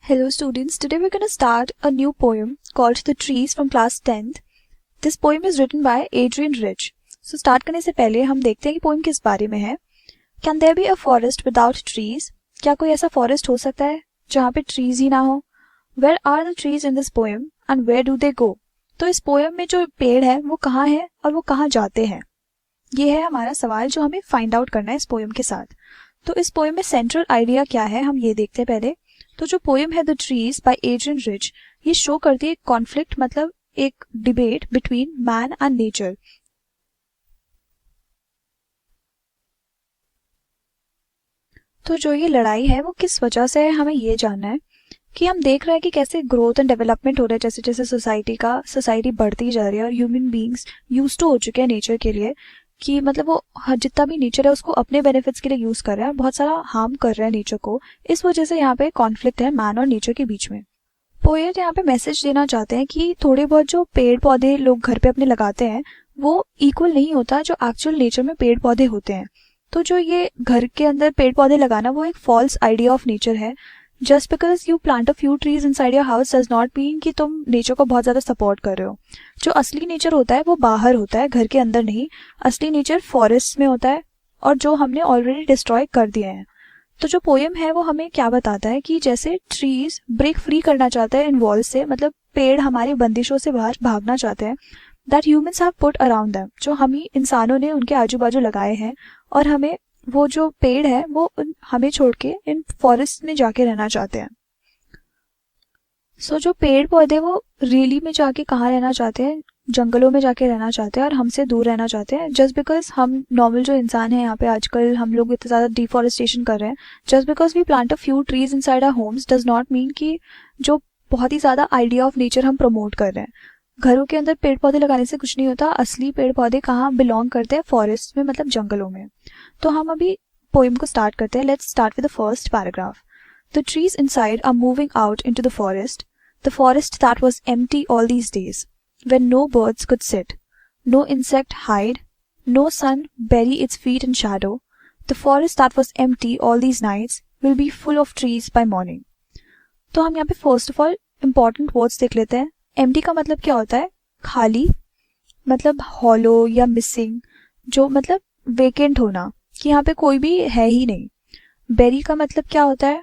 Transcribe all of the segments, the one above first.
Hello students, today we're going to start a new poem called The Trees from class 10th. This poem is written by Adrian Rich. So start करने से पहले हम देखते हैं कि poem किस बारे में है. Can there be a forest without trees? क्या कोई ऐसा फॉरेस्ट हो सकता है जहाँ पे ट्रीज ही ना हो? Where are the trees in this poem and where do they go? तो इस पोएम में जो पेड़ है वो कहाँ है और वो कहाँ जाते हैं, ये है हमारा सवाल जो हमें फाइंड आउट करना है इस पोएम के साथ. तो इस पोएम में सेंट्रल आइडिया क्या है हम ये देखते हैं पहले. तो जो पोएम है the trees by Adrienne Rich, ये शो करती है कॉन्फ्लिक्ट, मतलब एक debate between man and nature. तो जो ये लड़ाई है वो किस वजह से है, हमें ये जानना है कि हम देख रहे हैं कि कैसे ग्रोथ एंड डेवलपमेंट हो रहा है. जैसे जैसे सोसाइटी बढ़ती जा रही है और ह्यूमन बीइंग्स यूज्ड टू हो चुके हैं नेचर के लिए, कि मतलब वो जितना भी नेचर है उसको अपने बेनिफिट्स के लिए यूज कर रहे हैं, बहुत सारा हार्म कर रहे हैं नेचर को. इस वजह से यहाँ पे कॉन्फ्लिक्ट है मैन और नेचर के बीच में. पोएट यहाँ पे मैसेज देना चाहते हैं कि थोड़े बहुत जो पेड़ पौधे लोग घर पे अपने लगाते हैं वो इक्वल नहीं होता जो एक्चुअल नेचर में पेड़ पौधे होते हैं. तो जो ये घर के अंदर पेड़ पौधे लगाना वो एक फॉल्स आइडिया ऑफ नेचर है. Just because you plant a few trees inside your house does not mean कि तुम नेचर को बहुत ज़्यादा सपोर्ट कर रहे हो. जो असली नेचर होता है वो बाहर होता है, घर के अंदर नहीं. असली नेचर फॉरेस्ट में होता है और जो हमने ऑलरेडी डिस्ट्रॉय कर दिए हैं. तो जो पोएम है वो हमें क्या बताता है कि जैसे ट्रीज ब्रेक फ्री करना चाहते हैं इन वॉल्स से, मतलब पेड़ हमारी बंदिशों से बाहर भागना चाहते हैं, that humans have put around them, जो हम ही इंसानों ने उनके आजू बाजू लगाए हैं, और हमें वो जो पेड़ है वो हमें छोड़ के इन फॉरेस्ट में जाके रहना चाहते हैं. सो जो पेड़ पौधे वो रियली में जाके कहाँ रहना चाहते हैं, जंगलों में जाके रहना चाहते हैं और हमसे दूर रहना चाहते हैं. जस्ट बिकॉज हम नॉर्मल जो इंसान है यहाँ पे आजकल हम लोग इतना ज़्यादा डिफॉरेस्टेशन कर रहे हैं, just because we plant a few trees inside our homes does not mean कि जो बहुत ही ज़्यादा आइडिया ऑफ नेचर हम प्रमोट कर रहे हैं. घरों के अंदर पेड़ पौधे लगाने से कुछ नहीं होता. असली पेड़ पौधे कहाँ बिलोंग करते हैं, फॉरेस्ट में, मतलब जंगलों में. तो हम अभी पोएम को स्टार्ट करते हैं. Let's start with the first paragraph. The trees inside are moving out into the forest, the forest that was empty all these days, when no birds could sit, no insect hide, no sun bury its feet in shadow. The forest that was empty all these nights will be full of trees by morning. तो हम यहाँ पे first of all important words देख लेते हैं. Empty का मतलब क्या होता है, खाली, मतलब हॉलो या मिसिंग, जो मतलब वेकेंट होना, कि यहाँ पे कोई भी है ही नहीं. बेरी का मतलब क्या होता है,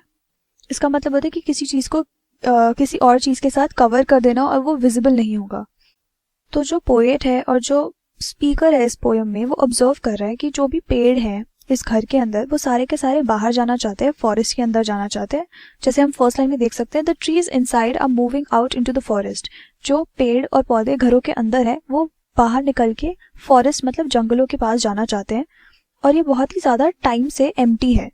इसका मतलब होता है कि किसी चीज़ को किसी और चीज़ के साथ कवर कर देना और वो विजिबल नहीं होगा. तो जो पोएट है और जो स्पीकर है इस पोएम में वो ऑब्जर्व कर रहा है कि जो भी पेड़ हैं इस घर के अंदर वो सारे के सारे बाहर जाना चाहते हैं, फॉरेस्ट के अंदर जाना चाहते हैं. जैसे हम फर्स्ट लाइन में देख सकते हैं, the trees inside are moving out into the forest. जो पेड़ और पौधे घरों के अंदर है वो बाहर निकल के फॉरेस्ट मतलब जंगलों के पास जाना चाहते हैं. और ये बहुत ही ज़्यादा टाइम से एम्प्टी है.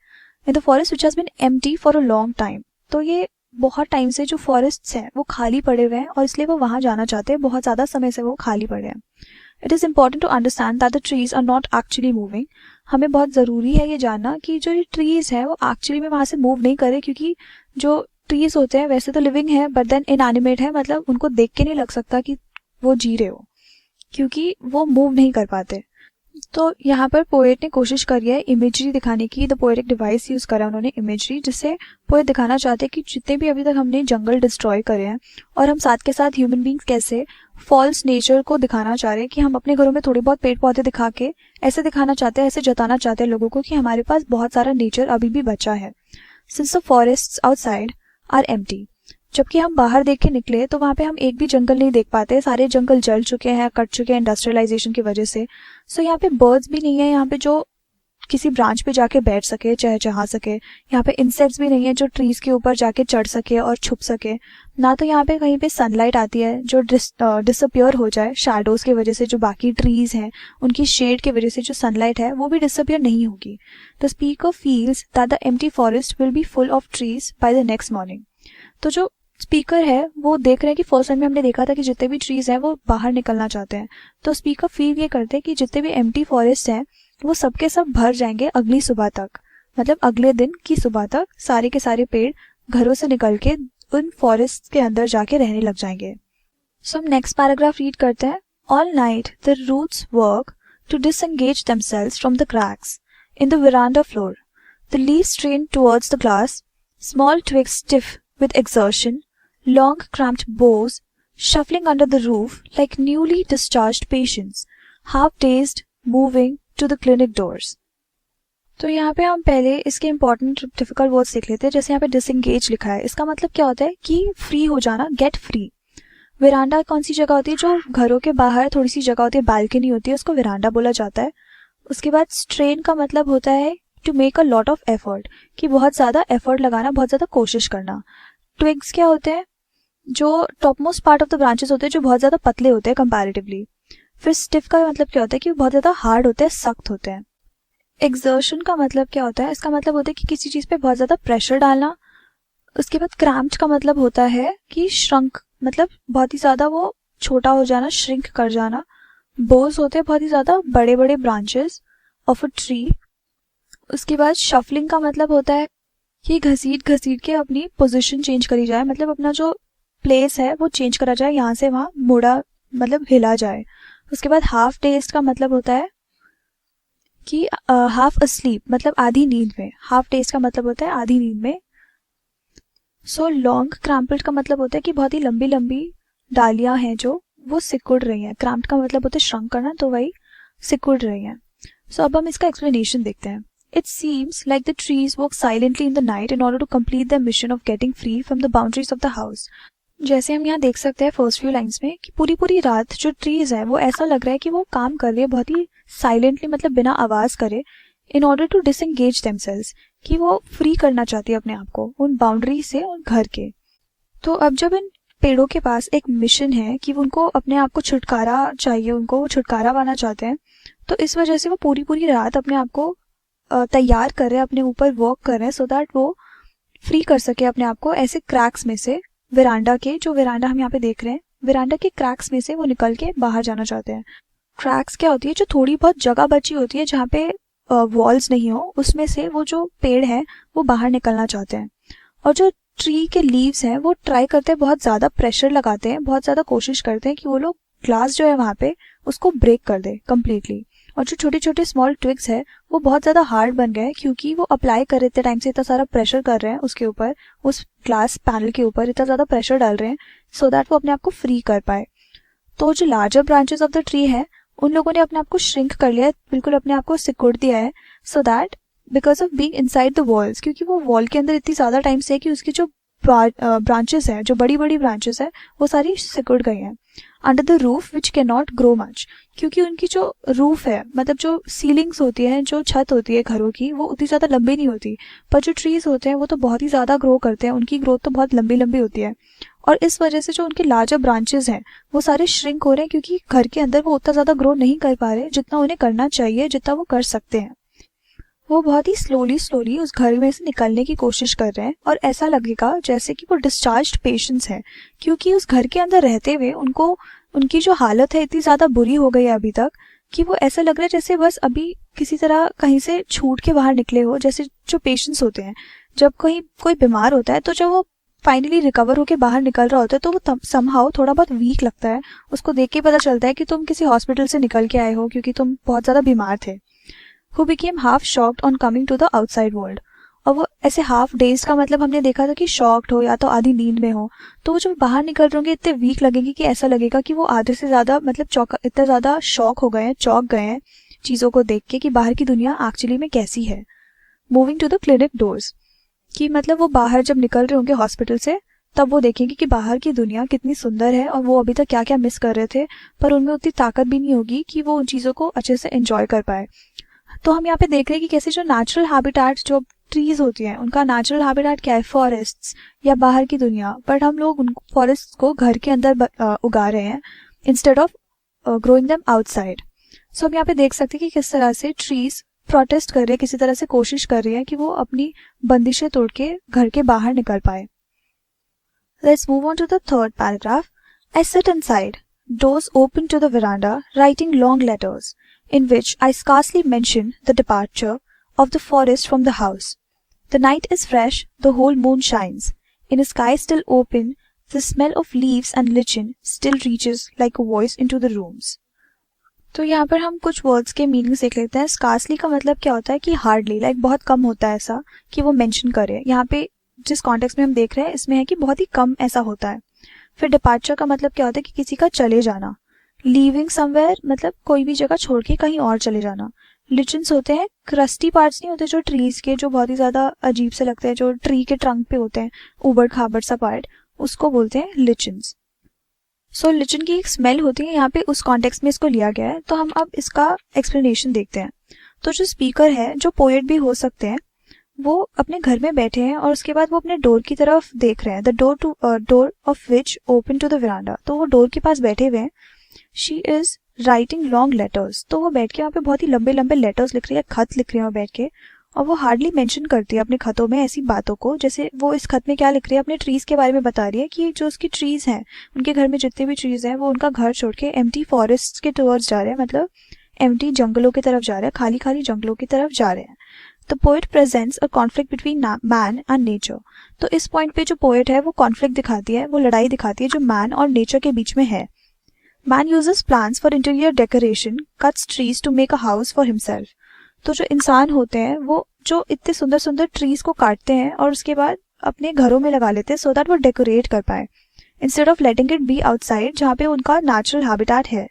In the forest which has been empty for a long time. तो ये बहुत टाइम से जो फॉरेस्ट्स हैं वो खाली पड़े हुए हैं और इसलिए वो वहाँ जाना चाहते हैं. बहुत ज़्यादा समय से वो खाली पड़े हैं. It is important to understand that the trees are not actually moving. हमें बहुत ज़रूरी है ये जानना कि जो ये ट्रीज हैं वो एक्चुअली में वहाँ से मूव नहीं करे, क्योंकि जो ट्रीज होते हैं वैसे तो लिविंग है बट देन इनएनिमेट है, मतलब उनको देख के नहीं लग सकता कि वो जी रहे हो, क्योंकि वो मूव नहीं कर पाते. तो यहाँ पर पोएट ने कोशिश करी है इमेजरी दिखाने की. द पोएटिक डिवाइस यूज़ करा उन्होंने इमेजरी, जिससे पोएट दिखाना चाहते हैं कि जितने भी अभी तक हमने जंगल डिस्ट्रॉय करे हैं और हम साथ के साथ ह्यूमन बींग्स कैसे फॉल्स नेचर को दिखाना चाह रहे हैं, कि हम अपने घरों में थोड़े बहुत पेड़ पौधे दिखा के ऐसे दिखाना चाहते हैं, ऐसे जताना चाहते हैं लोगों को कि हमारे पास बहुत सारा नेचर अभी भी बचा है. Since the forests outside are empty, जबकि हम बाहर देख के निकले तो वहाँ पे हम एक भी जंगल नहीं देख पाते. सारे जंगल जल चुके हैं, कट चुके हैं इंडस्ट्रियलाइजेशन की वजह से. सो यहाँ पे बर्ड्स भी नहीं है यहाँ पे जो किसी ब्रांच पे जाके बैठ सके, चहचहा सके. यहाँ पे इंसेक्ट्स भी नहीं है जो ट्रीज के ऊपर जाके चढ़ सके और छुप सके. ना तो यहाँ पे कहीं पे सनलाइट आती है जो डिसअपियर हो जाए शैडोज की वजह से. जो बाकी ट्रीज हैं उनकी शेड की वजह से जो सनलाइट है वो भी डिसअपियर नहीं होगी. The speaker feels that the empty forest will be full of trees by the next morning. तो जो स्पीकर है वो देख रहे हैं कि फर्स्ट टाइम में हमने देखा था कि जितने भी ट्रीज हैं वो बाहर निकलना चाहते हैं. तो स्पीकर फील ये करते हैं कि जितने भी एम्प्टी फॉरेस्ट हैं वो सबके सब भर जाएंगे अगली सुबह तक, मतलब अगले दिन की सुबह तक सारे के सारे पेड़ घरों से निकल के उन फॉरेस्ट के अंदर जाके रहने लग जाएंगे. सो हम नेक्स्ट पैराग्राफ रीड करते हैं. All night the roots work to disengage themselves from the cracks in the veranda floor. The leaves strain towards the glass, small twigs stiff with exertion, long cramped bows, shuffling under the roof like newly discharged patients, half dazed, moving to the clinic doors. तो यहाँ पे हम पहले इसके important difficult words देख लेते हैं। जैसे यहाँ पे डिसंगेज लिखा है, इसका मतलब क्या होता है कि फ्री हो जाना, गेट फ्री। वेरांडा कौन सी जगह होती है? जो घरों के बाहर थोड़ी सी जगह होती है, बालकनी होती है, उसको वेरांडा बोला जाता है। उसके बाद स्ट्रेन का मतलब होता है to make a lot of effort, कि बहुत ज़्यादा एफर्ट लगाना, बहुत ज़्यादा कोशिश करना। ट्विग्स क्या होते हैं? जो top most part of the branches होते हैं, जो बहुत ज़्यादा पतले होते हैं कंपैरेटिवली। फिर स्टिफ का मतलब क्या होता है? कि बहुत ज़्यादा हार्ड होते हैं, सख्त होते हैं। एक्सर्शन का मतलब क्या होता है? इसका मतलब होता है कि किसी चीज़ पे बहुत ज़्यादा प्रेशर डालना। उसके बाद क्रैम्प्ड का मतलब होता है कि श्रंक, मतलब बहुत ही ज़्यादा वो छोटा हो जाना, श्रिंक कर जाना। बोज होते हैं बहुत ही ज़्यादा बड़े बड़े ब्रांचेस ऑफ अ ट्री। उसके बाद शफलिंग का मतलब होता है कि घसीट घसीट के अपनी पोजीशन चेंज करी जाए, मतलब अपना जो प्लेस है वो चेंज करा जाए, यहाँ से वहाँ मुड़ा, मतलब हिला जाए। उसके बाद हाफ डेज्ड का मतलब होता है कि हाफ अस्लीप, मतलब आधी नींद में। हाफ डेज्ड का मतलब होता है आधी नींद में। सो लॉन्ग क्रैम्पल्ड का मतलब होता है कि बहुत ही लंबी लंबी डालियां हैं जो वो सिकुड़ रही हैं। क्रैम्प्ड का मतलब होता है श्रंक करना, तो वही सिकुड़ रही हैं। सो अब हम इसका एक्सप्लेनेशन देखते हैं। It seems like the trees work silently in the night in order to complete their mission of getting free from the boundaries of the house. जैसे हम यहाँ देख सकते हैं फर्स्ट फ्यू लाइंस में कि पूरी पूरी रात जो ट्रीज है वो ऐसा लग रहा है कि वो काम कर रही है बहुत ही साइलेंटली, मतलब बिना आवाज करे, in order to disengage themselves, कि वो फ्री करना चाहती है अपने आप को उन बाउंड्री से और घर के। तो अब जब इन पेड़ों के पास एक मिशन है कि उनको अपने आप को छुटकारा चाहिए, उनको छुटकारा पाना चाहते हैं, तो इस वजह से वो पूरी पूरी रात अपने आप को तैयार कर रहे हैं, अपने ऊपर वर्क कर रहे हैं, सो दैट वो फ्री कर सके अपने आप को ऐसे क्रैक्स में से। वेरांडा के, जो वेरांडा हम यहाँ पे देख रहे हैं, वेरांडा के क्रैक्स में से वो निकल के बाहर जाना चाहते हैं। क्रैक्स क्या होती है? जो थोड़ी बहुत जगह बची होती है जहाँ पे वॉल्स नहीं हो, उसमें से वो जो पेड़ है वो बाहर निकलना चाहते हैं। और जो ट्री के लीव्स हैं वो ट्राई करते हैं, बहुत ज़्यादा प्रेशर लगाते हैं, बहुत ज़्यादा कोशिश करते हैं कि वो लोग ग्लास जो है वहाँ पे उसको ब्रेक कर दे कम्प्लीटली। और जो छोटे छोटे स्मॉल ट्विग्स है वो बहुत ज़्यादा हार्ड बन गए, क्योंकि वो अप्लाई कर रहे टाइम से इतना सारा प्रेशर कर रहे हैं उसके ऊपर, उस ग्लास पैनल के ऊपर इतना ज़्यादा प्रेशर डाल रहे हैं सो दैट वो अपने आप को फ्री कर पाए। तो जो larger branches of the tree है उन लोगों ने अपने आप को श्रिंक कर लिया है, बिल्कुल अपने आप को सिकुड़ दिया है, so that because of being inside the walls, क्योंकि वो वॉल के अंदर इतनी ज़्यादा टाइम से है कि उसकी जो ब्रांचेस है, जो बड़ी बड़ी ब्रांचेस है, वो सारी सिकुड़ गई हैं। Under the roof which can not grow much, क्योंकि उनकी जो रूफ है, मतलब जो सीलिंग्स होती है, जो छत होती है घरों की, वो उतनी ज़्यादा लंबी नहीं होती, पर जो ट्रीज होते हैं वो तो बहुत ही ज़्यादा ग्रो करते हैं, उनकी ग्रोथ तो बहुत लंबी लंबी होती है। और इस वजह से जो उनके लार्जर ब्रांचेस हैं वो सारे श्रिंक हो रहे हैं, क्योंकि घर के अंदर वो उतना ज़्यादा ग्रो नहीं कर पा रहे जितना उन्हें करना चाहिए, जितना वो कर सकते हैं। वो बहुत ही स्लोली उस घर में से निकलने की कोशिश कर रहे हैं, और ऐसा लगेगा जैसे कि वो डिस्चार्ज्ड पेशेंट्स हैं, क्योंकि उस घर के अंदर रहते हुए उनको, उनकी जो हालत है इतनी ज़्यादा बुरी हो गई है अभी तक, कि वो ऐसा लग रहा है जैसे बस अभी किसी तरह कहीं से छूट के बाहर निकले हो। जैसे जो पेशेंट्स होते हैं, जब कहीं कोई बीमार होता है तो जब वो फाइनली रिकवर होके बाहर निकल रहा होता है तो वो समहाउ थोड़ा बहुत वीक लगता है। उसको देख के पता चलता है कि तुम किसी हॉस्पिटल से निकल के आए हो, क्योंकि तुम बहुत ज़्यादा बीमार थे। Who became half shocked on coming to the outside world. और वो ऐसे हाफ डेज का मतलब हमने देखा था कि शॉक्ड हो या तो आधी नींद में हो, तो वो जब बाहर निकल रहे होंगे इतने वीक लगेंगे कि ऐसा लगेगा कि वो आधे से ज़्यादा, मतलब इतना ज़्यादा शॉक हो गए हैं, चौंक गए हैं चीज़ों को देख के कि बाहर की दुनिया एक्चुअली में कैसी है। Moving to the clinic doors, कि मतलब वो बाहर जब निकल रहे होंगे हॉस्पिटल से, तब वो देखेंगे कि बाहर की दुनिया कितनी सुंदर है, और वो अभी तक क्या क्या मिस कर रहे थे, पर उनमें उतनी ताकत भी नहीं होगी कि वो उन चीज़ों को अच्छे से एंजॉय कर पाए। तो हम यहाँ पे देख रहे हैं कि कैसे जो नेचुरल हैबिटेट जो ट्रीज होती हैं, उनका नेचुरल हैबिटेट क्या है? फॉरेस्ट्स या बाहर की दुनिया, बट हम लोग उन फॉरेस्ट को घर के अंदर उगा रहे हैं instead of growing them outside. So हम यहाँ पे देख सकते हैं कि किस तरह से ट्रीज प्रोटेस्ट कर रहे हैं, किसी तरह से कोशिश कर रही है कि वो अपनी बंदिशें तोड़ के घर के बाहर निकल पाए। Let's move on to the third paragraph. I sit inside, doors open to the veranda, writing long letters, in which I scarcely mention the departure of the forest from the house. The night is fresh, the whole moon shines. In a sky still open, the smell of leaves and lichen still reaches like a voice into the rooms. तो यहाँ पर हम कुछ words के meanings देख लेते हैं। Scarcely का मतलब क्या होता है कि हार्डली, लाइक बहुत कम होता है ऐसा कि वो मेंशन करे। यहाँ पे जिस कॉन्टेक्स्ट में हम देख रहे हैं इसमें है कि बहुत ही कम ऐसा होता है। फिर डिपार्चर का मतलब क्या होता है कि किसी का चले जाना। लीविंग समवेयर मतलब कोई भी जगह छोड़ के कहीं और चले जाना। लिचन्स होते हैं क्रस्टी पार्ट्स, नहीं होते जो ट्रीज के, जो बहुत ही ज्यादा अजीब से लगते हैं, जो ट्री के ट्रंक पे होते हैं, उबड़ खाबड़ सा पार्ट, उसको बोलते हैं लिचन्स। सो लिचन की एक स्मेल होती है, यहाँ पे उस कॉन्टेक्स्ट में इसको लिया गया है। तो हम अब इसका एक्सप्लेनेशन देखते हैं। तो जो स्पीकर है, जो पोएट भी हो सकते हैं, वो अपने घर में बैठे हैं और उसके बाद वो अपने डोर की तरफ देख रहे हैं। The door of which open to the veranda. तो वो डोर के पास बैठे हुए हैं। She is writing long letters. तो वो बैठ के वहाँ पे बहुत ही लंबे लंबे लेटर्स लिख रही है, खत लिख रही है बैठ के। और वो हार्डली मेंशन करती है अपने खतों में ऐसी बातों को, जैसे वो इस खत में क्या लिख रही है, अपने ट्रीज के बारे में बता रही है कि जो उसकी ट्रीज हैं, उनके घर में जितने भी ट्रीज हैं, वो उनका घर छोड़ के एम्प्टी फॉरेस्ट के टुवर्ड्स जा रहे हैं, मतलब एम्प्टी जंगलों की तरफ जा रहे हैं, खाली खाली जंगलों की तरफ जा रहे हैं। The poet presents a conflict between man and nature. तो इस पॉइंट पे जो पोएट है वो कॉन्फ्लिक्ट दिखाती है, वो लड़ाई दिखाती है जो मैन और नेचर के बीच में है। Man uses plants for interior decoration, cuts trees to make a house for himself. तो जो इंसान होते हैं वो जो इतने सुंदर सुंदर ट्रीज को काटते हैं और उसके बाद अपने घरों में लगा लेते हैं सो दैट वो डेकोरेट कर पाए, instead of letting it be outside जहाँ पे उनका नेचुरल हैबिटेट है।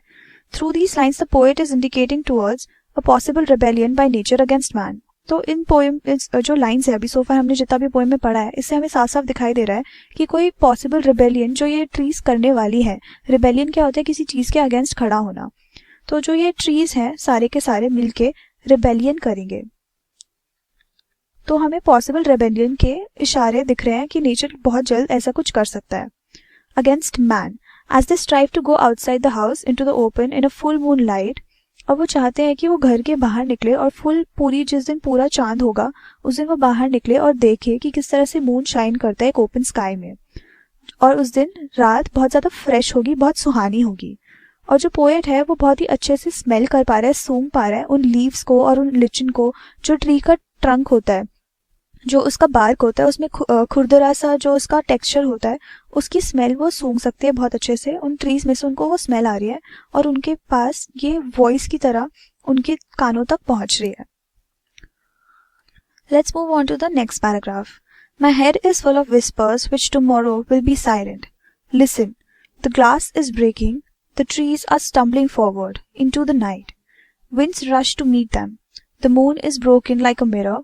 Through these lines the poet is indicating towards a possible rebellion by nature against man. तो इन पोएम जो लाइन्स है, अभी सोफा हमने जितना भी पोएम में पढ़ा है, इससे हमें साफ साफ दिखाई दे रहा है कि कोई पॉसिबल रिबेलियन जो ये ट्रीज करने वाली है। रिबेलियन क्या होता है, किसी चीज के अगेंस्ट खड़ा होना। तो जो ये ट्रीज हैं सारे के सारे मिलके रिबेलियन करेंगे। तो हमें पॉसिबल रिबेलियन के इशारे दिख रहे हैं कि नेचर बहुत जल्द ऐसा कुछ कर सकता है against man, as they strive to go outside the house into the open in a full moon light. और वो चाहते हैं कि वो घर के बाहर निकले और पूरी जिस दिन पूरा चांद होगा उस दिन वो बाहर निकले और देखे कि किस तरह से मून शाइन करता है एक ओपन स्काई में। और उस दिन रात बहुत ज्यादा फ्रेश होगी, बहुत सुहानी होगी। और जो पोएट है वो बहुत ही अच्छे से स्मेल कर पा रहा है, सूंघ पा रहा है उन लीव्स को और उन लिचन को। जो ट्री का ट्रंक होता है, जो उसका बार्क होता है, उसमें खुरदरा सा जो उसका टेक्सचर होता है, उसकी स्मेल वो सूंघ सकते हैं बहुत अच्छे से। उन ट्रीज में से उनको वो स्मेल आ रही है और उनके पास ये वॉइस की तरह उनके कानों तक पहुंच रही है। Let's move on to the next paragraph. My head is full of whispers which tomorrow will be silent. Listen, the glass is breaking, the trees are stumbling forward into the night. Winds rush to meet them. The moon is broken like a mirror.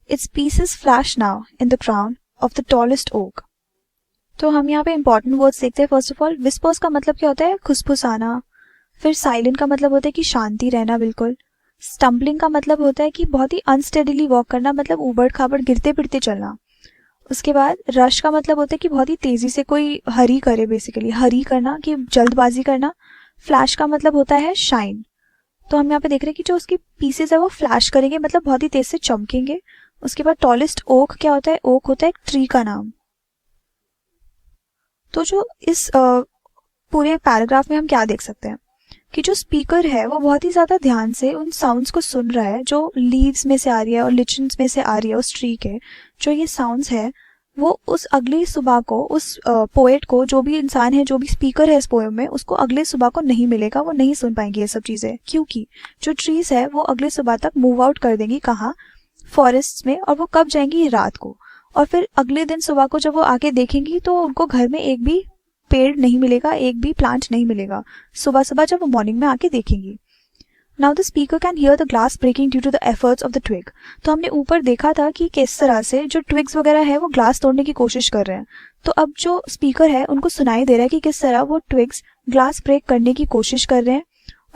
Its pieces flash now in the crown of the tallest oak. तो हम यहाँ पे important words देखते हैं। First of all, whispers का मतलब क्या होता है, खुसफुसाना। फिर साइलेंट का मतलब होता है कि शांति रहना बिल्कुल। स्टम्बलिंग का मतलब होता है कि बहुत ही अनस्टेडीली वॉक करना, मतलब उबड़ खाबड़ गिरते फिरते चलना। उसके बाद रश का मतलब होता है कि बहुत ही तेजी से कोई हरी करे, बेसिकली हरी करना, कि जल्दबाजी करना। फ्लैश का मतलब होता है शाइन। तो हम यहाँ पे देख रहे हैं कि जो उसकी पीसेस है वो फ्लैश करेंगे, मतलब बहुत ही तेज से चमकेंगे। उसके बाद टॉलेस्ट ओक क्या होता है, ओक होता है एक ट्री का नाम। तो जो इस पूरे पैराग्राफ में हम क्या देख सकते हैं कि जो स्पीकर है वो बहुत ही ज्यादा ध्यान से उन साउंड्स को सुन रहा है जो लीव्स में से आ रही है और लिचन्स में से आ रही है उस ट्री के। जो ये साउंड्स है वो उस अगली सुबह को, उस पोएट को, जो भी इंसान है, जो भी स्पीकर है इस पोएम में, उसको अगले सुबह को नहीं मिलेगा, वो नहीं सुन पाएंगे ये सब चीजें, क्योंकि जो ट्रीज है वो अगले सुबह तक मूव आउट कर देंगी, कहाँ, फॉरेस्ट में। और वो कब जाएंगी, रात को। और फिर अगले दिन सुबह को जब वो आके देखेंगी तो उनको घर में एक भी पेड़ नहीं मिलेगा, एक भी प्लांट नहीं मिलेगा, सुबह सुबह जब वो मॉर्निंग में आके देखेंगी। Now the speaker can hear the glass breaking due to the efforts of the twig. तो हमने ऊपर देखा था कि किस तरह से जो ट्विग्स वगैरह है वो ग्लास तोड़ने की कोशिश कर रहे हैं। तो अब जो स्पीकर है उनको सुनाई दे रहा है कि किस तरह वो ट्विग्स ग्लास ब्रेक करने की कोशिश कर रहे हैं।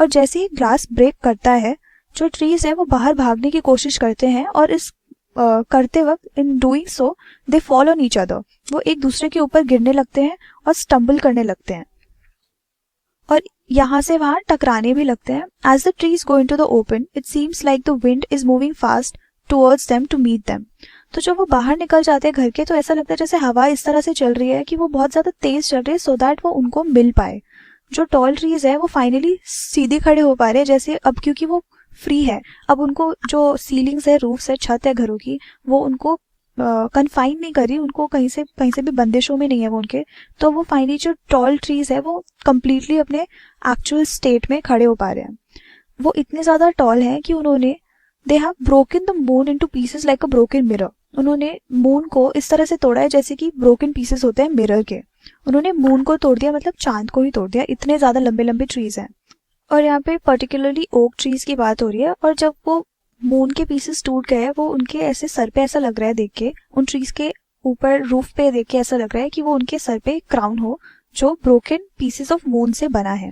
और जैसे ही ग्लास ब्रेक करता है, जो ट्रीज है वो बाहर भागने की कोशिश करते हैं और इस करते वक्त, in doing so, they fall on each other. वो एक दूसरे के ऊपर गिरने लगते हैं और स्टम्बल करने लगते हैं और यहाँ से वहां टकराने भी लगते हैं। As the trees go into the open, it seems like the wind is moving fast towards them to meet them. तो जब वो बाहर निकल जाते हैं घर के, तो ऐसा लगता है जैसे हवा इस तरह से चल रही है कि वो बहुत ज्यादा तेज चल रही है, सो दैट वो उनको मिल पाए। जो टॉल ट्रीज है वो फाइनली सीधे खड़े हो पा रहे हैं, जैसे अब क्योंकि वो फ्री है, अब उनको जो सीलिंग्स है, रूफ्स है, छत है घरों की, वो उनको कन्फाइन नहीं करी, उनको कहीं से भी बंदिशों में नहीं है वो उनके। तो वो फाइनली जो टॉल ट्रीज है वो कम्प्लीटली अपने एक्चुअल स्टेट में खड़े हो पा रहे हैं। वो इतने ज्यादा टॉल हैं कि उन्होंने, they have broken the moon into pieces like a broken mirror. उन्होंने मून को इस तरह से तोड़ा है जैसे कि ब्रोकन पीसेस होते हैं मिरर के। उन्होंने मून को तोड़ दिया, मतलब चांद को ही तोड़ दिया, इतने ज़्यादा लंबे लंबे ट्रीज हैं। और यहाँ पे पर्टिकुलरली ओक ट्रीज की बात हो रही है। और जब वो मून के पीसेस टूट गए, वो उनके ऐसे सर पे ऐसा लग रहा है देख के, उन ट्रीज के ऊपर रूफ पे देख के ऐसा लग रहा है कि वो उनके सर पे क्राउन हो जो ब्रोकन पीसेस ऑफ मून से बना है।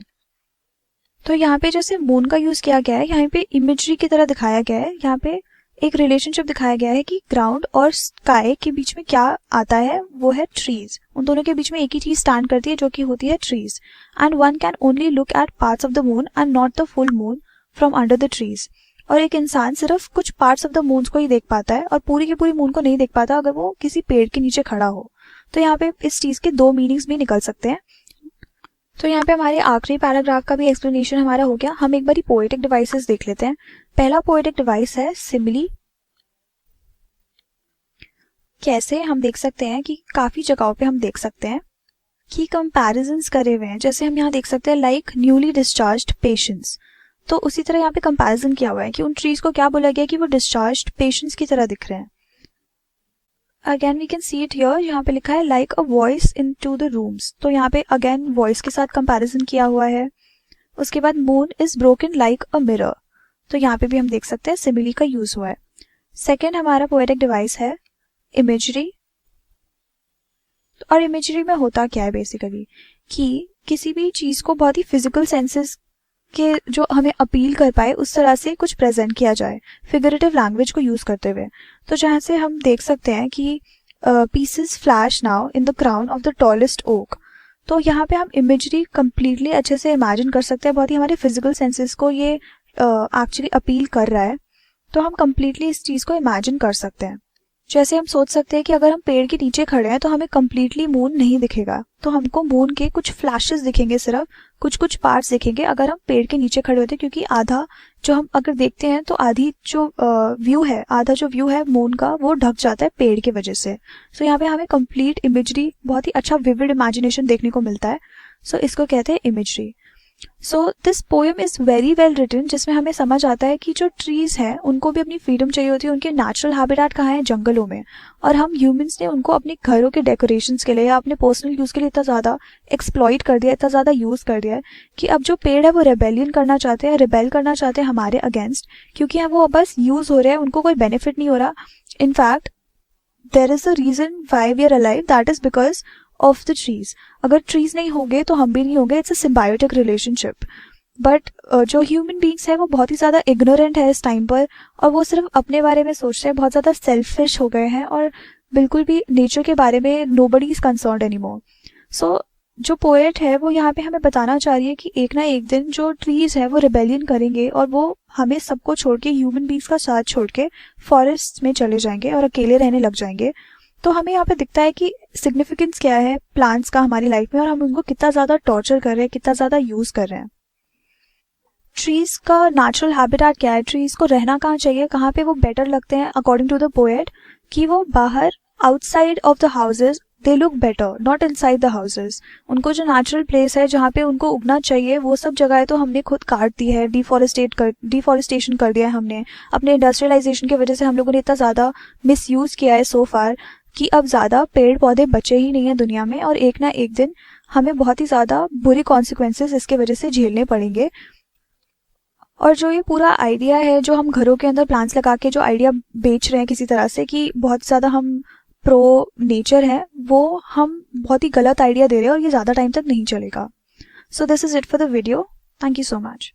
तो यहाँ पे जैसे मून का यूज किया गया है, यहाँ पे इमेजरी की तरह दिखाया गया है। यहाँ पे एक रिलेशनशिप दिखाया गया है कि ग्राउंड और स्काई के बीच में क्या आता है, वो है ट्रीज। उन दोनों के बीच में एक ही चीज स्टैंड करती है जो कि होती है trees. And one can only look at parts of the moon and not the full moon from under the trees. और एक इंसान सिर्फ कुछ पार्ट्स ऑफ द मून को ही देख पाता है और पूरी की पूरी मून को नहीं देख पाता अगर वो किसी पेड़ के नीचे खड़ा हो। तो यहाँ पे इस चीज के दो मीनिंग्स भी निकल सकते हैं। तो यहाँ पे हमारे आखिरी पैराग्राफ का भी एक्सप्लेनेशन हमारा हो गया। हम एक बार पोएटिक डिवाइसेस देख लेते हैं। पहला पोएटिक डिवाइस है सिमिली। कैसे हम देख सकते हैं कि काफी जगहों पे हम देख सकते हैं कि कंपैरिजंस करे हुए हैं। जैसे हम यहाँ देख सकते हैं लाइक न्यूली डिस्चार्ज्ड पेशेंट्स। तो उसी तरह यहाँ पे कंपैरिजन किया हुआ है कि उन ट्रीज को क्या बोला गया कि वो डिस्चार्ज्ड पेशेंट्स की तरह दिख रहे हैं। Again we can see it here, यहाँ पे लिखा है like a voice into the rooms. तो यहाँ पे अगेन वॉइस के साथ कंपैरिजन किया हुआ है। उसके बाद moon is broken like a mirror. तो यहाँ पे भी हम देख सकते हैं सिमिली का यूज हुआ है। सेकेंड हमारा पोएटिक डिवाइस है इमेजरी। और इमेजरी में होता क्या है बेसिकली कि किसी भी चीज को बहुत ही फिजिकल सेंसेस के जो हमें अपील कर पाए उस तरह से कुछ प्रेजेंट किया जाए फिगरेटिव लैंग्वेज को यूज करते हुए। तो जहाँ से हम देख सकते हैं कि pieces flash now in the crown of the tallest oak. तो यहाँ पे हम इमेजरी कंप्लीटली अच्छे से इमेजिन कर सकते हैं। बहुत ही हमारे फिजिकल सेंसेस को ये एक्चुअली अपील कर रहा है। तो हम कंप्लीटली इस चीज को इमेजिन कर सकते हैं। जैसे हम सोच सकते हैं कि अगर हम पेड़ के नीचे खड़े हैं तो हमें कंप्लीटली मून नहीं दिखेगा, तो हमको मून के कुछ फ्लैशेस दिखेंगे, सिर्फ कुछ कुछ पार्ट्स दिखेंगे अगर हम पेड़ के नीचे खड़े होते हैं। क्योंकि आधा जो हम अगर देखते हैं तो आधा जो व्यू है मून का वो ढक जाता है पेड़ की वजह से। सो यहाँ पे हमें कंप्लीट इमेजरी, बहुत ही अच्छा विविड इमेजिनेशन देखने को मिलता है। सो इसको कहते हैं imagery. So this poem is very well written, जिसमें हमें समझ आता है कि जो ट्रीज हैं उनको भी अपनी फ्रीडम चाहिए होती है। उनके नेचुरल हैबिटेट कहाँ है, जंगलों में। और हम ह्यूमंस ने उनको अपने घरों के डेकोरेशंस के लिए या अपने पर्सनल यूज के लिए इतना ज्यादा एक्सप्लॉइट कर दिया, इतना ज्यादा यूज कर दिया है कि अब जो पेड़ है वो रेबेलियन करना चाहते हैं, रिबेल करना चाहते हैं हमारे अगेंस्ट। क्योंकि वो बस यूज हो रहे हैं, उनको कोई बेनिफिट नहीं हो रहा। In fact there is a reason why we are alive, that is because of the trees. अगर ट्रीज नहीं होंगे तो हम भी नहीं होंगे। It's a symbiotic relationship. But जो ह्यूमन बींग्स है वो बहुत ही ज़्यादा इग्नोरेंट है इस टाइम पर, और वो सिर्फ अपने बारे में सोचते हैं, बहुत ज़्यादा सेल्फिश हो गए हैं और बिल्कुल भी नेचर के बारे में नोबडी इज कंसर्न्ड एनीमोर। सो जो पोएट है वो यहाँ पे हमें बताना चाह रही है कि एक ना एक दिन जो ट्रीज है वो रिबेलियन करेंगे और वो हमें सबको छोड़ के, ह्यूमन बींग्स का साथ छोड़ के फॉरेस्ट में चले जाएंगे और अकेले रहने लग जाएंगे। तो हमें यहाँ पे दिखता है कि सिग्निफिकेंस क्या है प्लांट्स का हमारी लाइफ में, और हम उनको कितना ज़्यादा टॉर्चर कर रहे हैं, कितना ज़्यादा यूज़ कर रहे हैं। ट्रीज का नेचुरल हैबिटेट क्या है, ट्रीज को रहना कहाँ चाहिए, कहाँ पे वो बेटर लगते हैं अकॉर्डिंग टू द पोएट, कि वो बाहर outside of the houses they look better, not inside the houses. उनको जो नेचुरल प्लेस है जहाँ पे उनको उगना चाहिए वो सब जगह तो हमने खुद काट दी है, डिफॉरेस्टेशन कर दिया है हमने। अपने इंडस्ट्रियलाइजेशन की वजह से हम लोगों ने इतना ज़्यादा मिसयूज़ किया है सो फार कि अब ज़्यादा पेड़ पौधे बचे ही नहीं है दुनिया में, और एक ना एक दिन हमें बहुत ही ज़्यादा बुरी कॉन्सिक्वेंसेस इसके वजह से झेलने पड़ेंगे। और जो ये पूरा आइडिया है जो हम घरों के अंदर प्लांट्स लगा के जो आइडिया बेच रहे हैं किसी तरह से कि बहुत ज़्यादा हम प्रो नेचर है, वो हम बहुत ही गलत आइडिया दे रहे हैं और ये ज़्यादा टाइम तक नहीं चलेगा। So this is it for the video. Thank you so much.